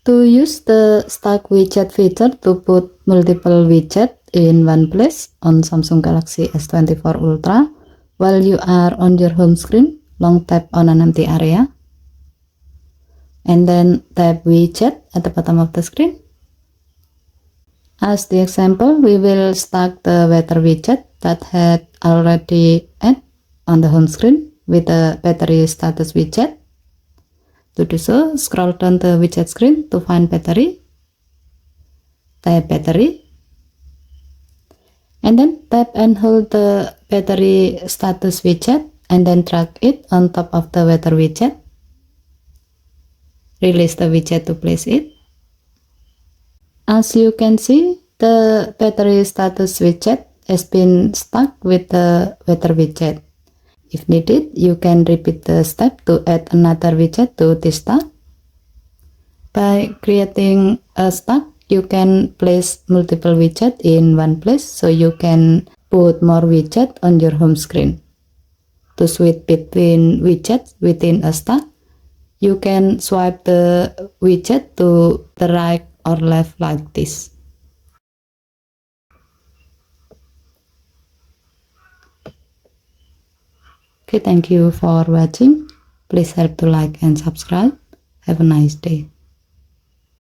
To use the stack widget feature to put multiple widgets in one place on Samsung Galaxy S24 Ultra, while you are on your home screen, long tap on an empty area, and then tap widget at the bottom of the screen. As the example, we will stack the weather widget that had already added on the home screen with the battery status widget. To do so, scroll down the widget screen to find battery, tap battery, and then tap and hold the battery status widget and then drag it on top of the weather widget. Release the widget to place it. As you can see, the battery status widget has been stuck with the weather widget. If needed, you can repeat the step to add another widget to this stack. By creating a stack, you can place multiple widgets in one place, so you can put more widgets on your home screen. To switch between widgets within a stack, you can swipe the widget to the right or left like this. Okay, thank you for watching. Please help to like and subscribe. Have a nice day.